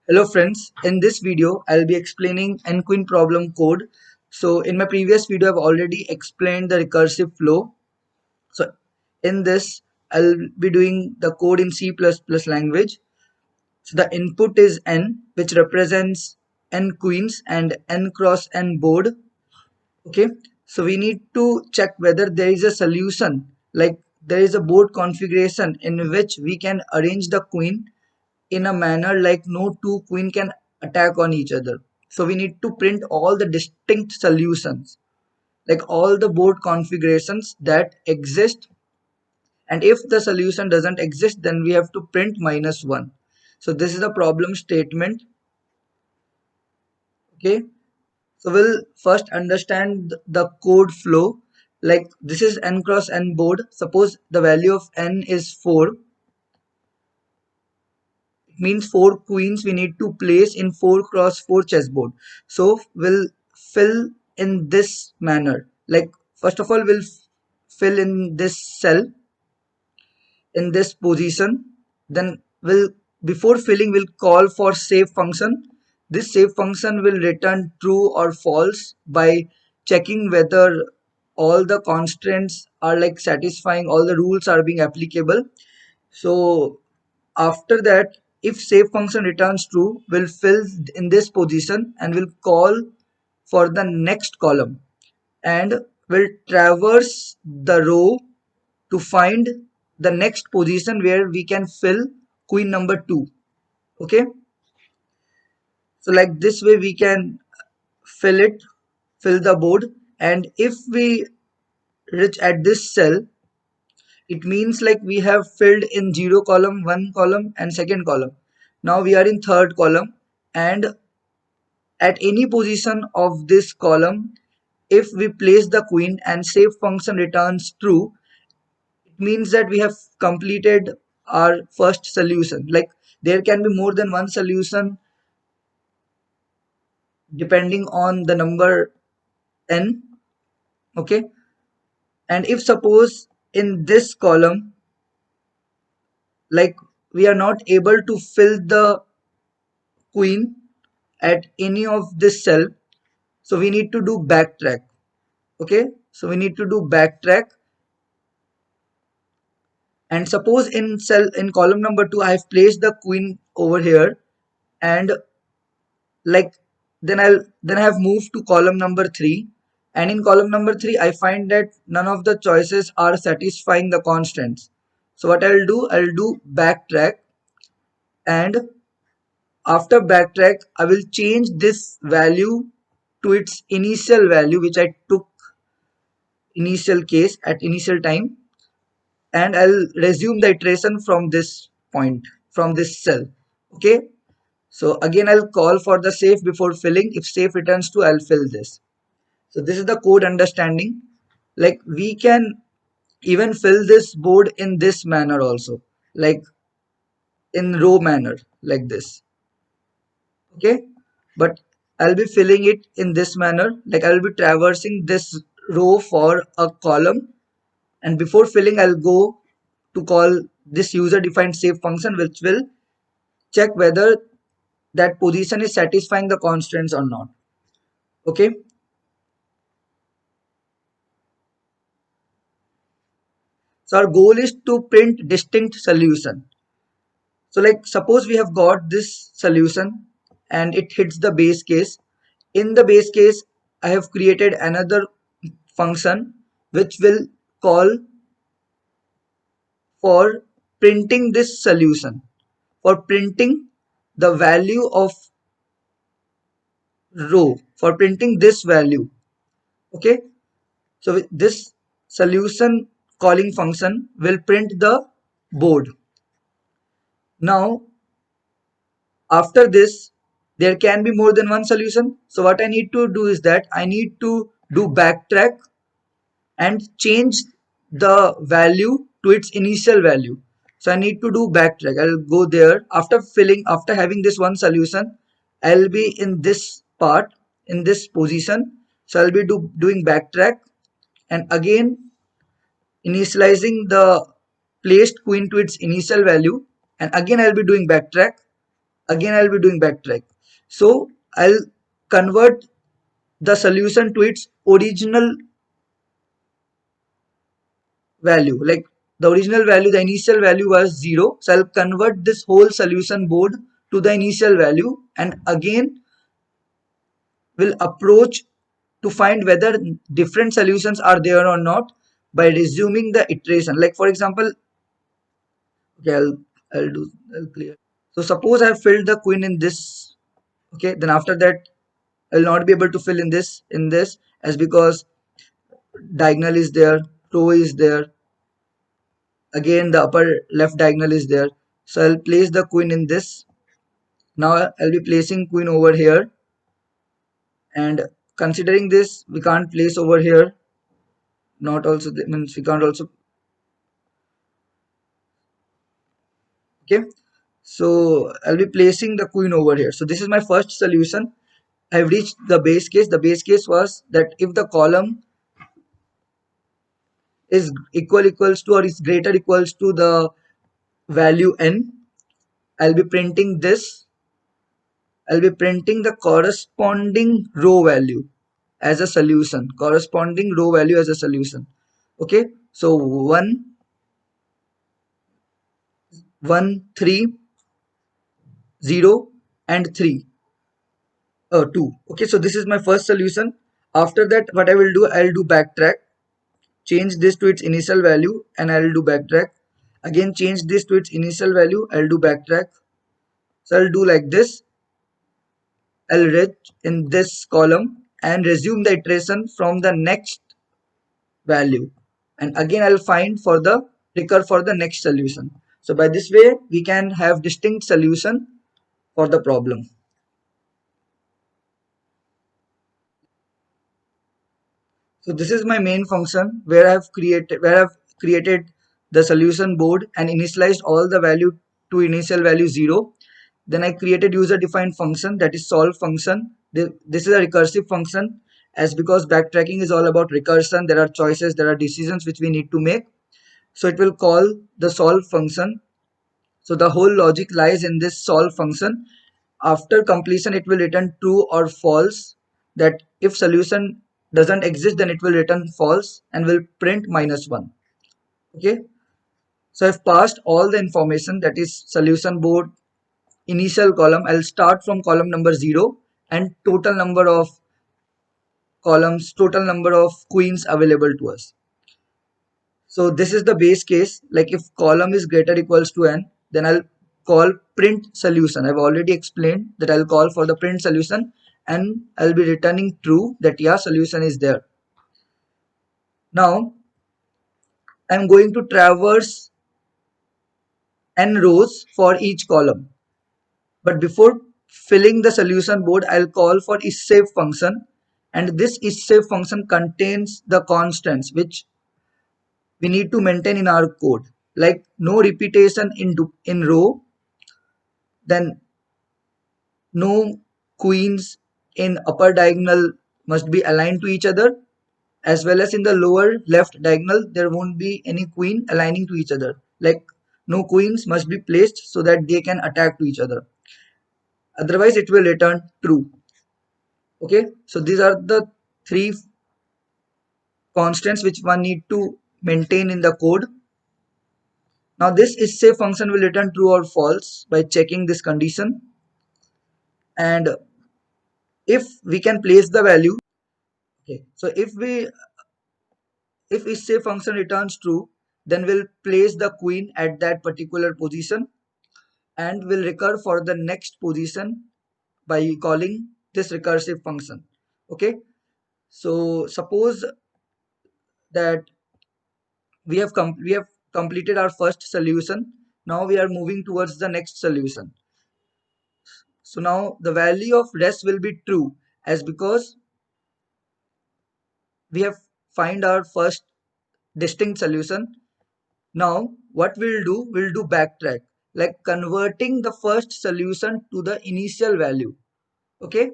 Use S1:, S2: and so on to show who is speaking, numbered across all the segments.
S1: Hello friends, in this video I'll be explaining nqueen problem code. So in my previous video I've already explained the recursive flow. So in this I'll be doing the code in C++ language. So the input is n, which represents n queens and n cross n board. Okay, so we need to check whether there is a solution, like there is a board configuration in which we can arrange the queen in a manner like no two queen can attack on each other. So we need to print all the distinct solutions, like all the board configurations that exist, and if the solution doesn't exist then we have to print -1. So this is the problem statement. Okay, so we'll first understand the code flow. Like this is n cross n board. Suppose the value of n is 4. It means 4 queens we need to place in 4 cross 4 chessboard. So we'll fill in this manner. Like first of all we'll fill in this cell in this position. Then we'll, before filling, we'll call for save function. This save function will return true or false by checking whether all the constraints are like satisfying, all the rules are being applicable. So after that, if save function returns true, we'll fill in this position and we'll call for the next column, and we'll traverse the row to find the next position where we can fill queen number 2. Okay, so like this way we can fill the board, and if we reach at this cell, it means like we have filled in 0 column, 1 column and second column. Now we are in third column, and at any position of this column, if we place the queen and save function returns true, it means that we have completed our first solution. Like there can be more than one solution depending on the number n. Okay, and if suppose in this column, like we are not able to fill the queen at any of this cell, so we need to do backtrack. Okay, so we need to do backtrack, and suppose in cell in column number 2 I have placed the queen over here, and like then I have moved to column number 3, and in column number 3 I find that none of the choices are satisfying the constants. So what I'll do backtrack, and after backtrack I will change this value to its initial value which I took initial case at initial time, and I'll resume the iteration from this point, from this cell. Okay, so again I'll call for the safe before filling. If safe returns true, I'll fill this. So this is the code understanding. Like we can even fill this board in this manner also, like in row manner like this. Okay, but I'll be filling it in this manner, like I'll be traversing this row for a column, and before filling I'll go to call this user defined save function, which will check whether that position is satisfying the constraints or not. Okay, so our goal is to print distinct solution. So like suppose we have got this solution and it hits the base case. In the base case, I have created another function which will call for printing this solution, for printing the value of row, for printing this value. Okay, so this solution calling function will print the board. Now after this, there can be more than one solution. So what I need to do is that I need to do backtrack and change the value to its initial value. So I need to do backtrack. I'll go there after filling, after having this one solution, I'll be in this part, in this position. So I'll be doing backtrack, and again initializing the placed queen to its initial value, and again I'll be doing backtrack, again I'll be doing backtrack. So I'll convert the solution to its original value. Like the original value, the initial value was 0. So I'll convert this whole solution board to the initial value, and again will approach to find whether different solutions are there or not by resuming the iteration. Like for example, okay, I'll clear. So suppose I have filled the queen in this. Okay, then after that I will not be able to fill in this as because diagonal is there, row is there, again the upper left diagonal is there. So I'll place the queen in this. Now I'll be placing queen over here, and considering this we can't place over here, not also means we can't also. Okay, so I'll be placing the queen over here. So this is my first solution. I've reached the base case. The base case was that if the column is equals to or is greater equals to the value n, I'll be printing this. I'll be printing the corresponding row value as a solution. Corresponding row value as a solution. Okay, so 1, 1, 3, 0, and 3. 2. Okay, so this is my first solution. After that, what I will do, I'll do backtrack, change this to its initial value, and I'll do backtrack. Again, change this to its initial value, I'll do backtrack. So I'll do like this. I'll reach in this column and resume the iteration from the next value. And again, I'll find for the recur for the next solution. So by this way, we can have distinct solution for the problem. So this is my main function where I've created the solution board and initialized all the value to initial value 0. Then I created user defined function, that is solve function. This is a recursive function, as because backtracking is all about recursion. There are choices, there are decisions which we need to make. So it will call the solve function. So the whole logic lies in this solve function. After completion, it will return true or false. That if solution doesn't exist, then it will return false and will print -1. Okay. So I've passed all the information, that is solution board, initial column. I'll start from column number 0 and total number of columns, total number of queens available to us. So this is the base case. Like if column is greater equals to n, then I'll call print solution. I've already explained that I'll call for the print solution and I'll be returning true, that yeah, solution is there. Now I'm going to traverse n rows for each column. But before filling the solution board, I'll call for isSave function, and this isSave function contains the constants which we need to maintain in our code, like no repetition in row, then no queens in upper diagonal must be aligned to each other, as well as in the lower left diagonal there won't be any queen aligning to each other. Like no queens must be placed so that they can attack to each other, otherwise it will return true. Okay, so these are the three constants which one need to maintain in the code. Now this isSave function will return true or false by checking this condition, and if we can place the value. Okay, so if isSave function returns true, then we'll place the queen at that particular position and will recur for the next position by calling this recursive function. Okay, so suppose that we have completed our first solution. Now we are moving towards the next solution. So now the value of rest will be true, as because we have find our first distinct solution. Now what we'll do backtrack, like converting the first solution to the initial value. Okay,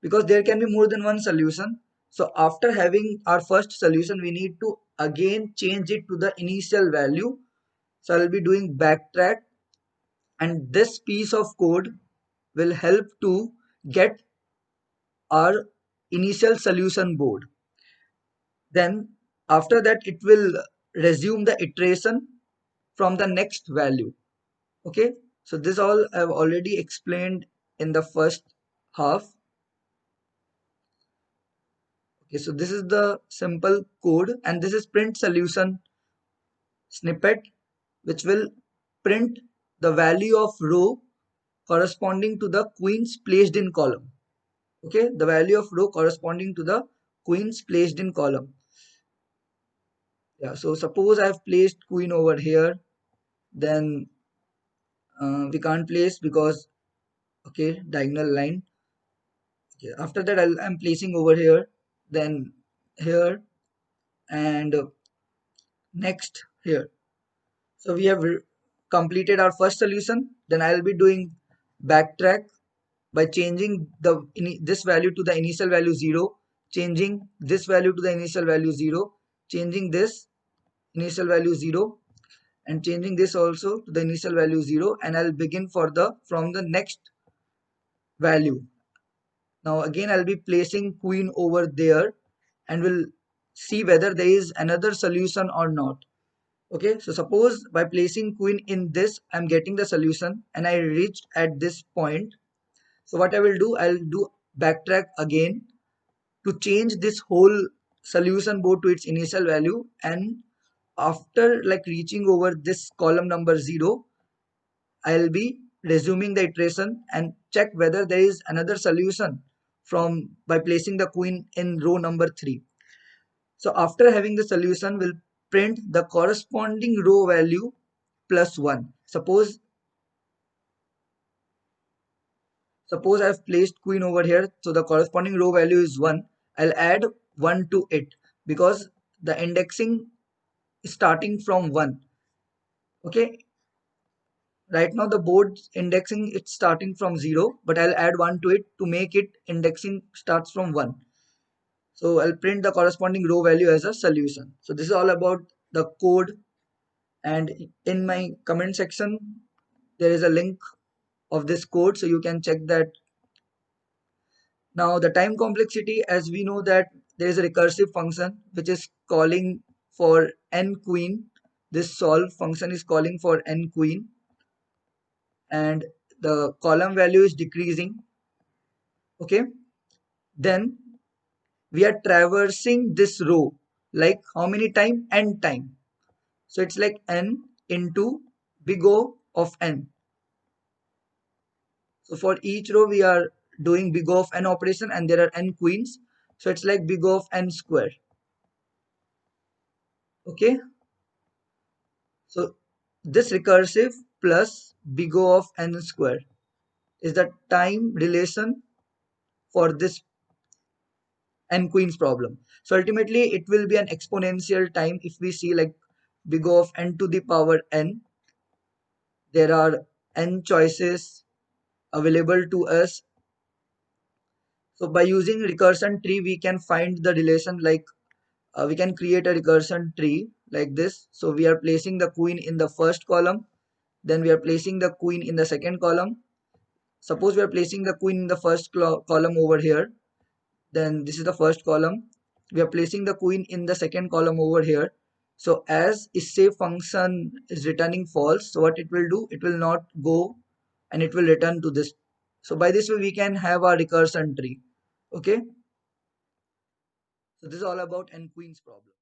S1: because there can be more than one solution. So after having our first solution, we need to again change it to the initial value. So I'll be doing backtrack, and this piece of code will help to get our initial solution board. Then after that it will resume the iteration from the next value. Okay, so this all I've already explained in the first half. Okay, so this is the simple code, and this is print solution snippet, which will print the value of row corresponding to the queens placed in column. Okay, the value of row corresponding to the queens placed in column. Yeah, so suppose I have placed queen over here, then we can't place because, okay, diagonal line. Okay, after that I'm placing over here, then here, and next here. So we have completed our first solution. Then I'll be doing backtrack by changing this value to the initial value 0, changing this value to the initial value 0, changing this initial value 0, and changing this also to the initial value 0, and I'll begin for the from the next value. Now again I'll be placing queen over there, and we'll see whether there is another solution or not. Okay, so suppose by placing queen in this I'm getting the solution and I reached at this point. So what I will do, I'll do backtrack again to change this whole solution board to its initial value, and after like reaching over this column number 0, I'll be resuming the iteration and check whether there is another solution from by placing the queen in row number 3. So after having the solution, we'll print the corresponding row value plus 1. Suppose I've placed queen over here, so the corresponding row value is 1. I'll add 1 to it because the indexing is starting from 1. Okay, right now the board indexing it's starting from 0, but I'll add 1 to it to make it indexing starts from 1. So I'll print the corresponding row value as a solution. So this is all about the code, and in my comment section there is a link of this code so you can check that. Now the time complexity, as we know that there is a recursive function which is calling for n queen. This solve function is calling for n queen, and the column value is decreasing. Okay, then we are traversing this row like how many time? N time. So it's like n into big O of n. So for each row we are doing big O of n operation, and there are n queens. So it's like big O of n square. Okay. So this recursive plus big O of n square is the time relation for this n queens problem. So ultimately it will be an exponential time if we see like big O of n to the power n. There are n choices available to us. So by using recursion tree we can find the relation like we can create a recursion tree like this. So we are placing the queen in the first column, then we are placing the queen in the second column. Suppose we are placing the queen in the first column over here, then this is the first column. We are placing the queen in the second column over here. So as is save function is returning false, so what it will do, it will not go and it will return to this. So by this way we can have our recursion tree. Okay, so this is all about n queens problem.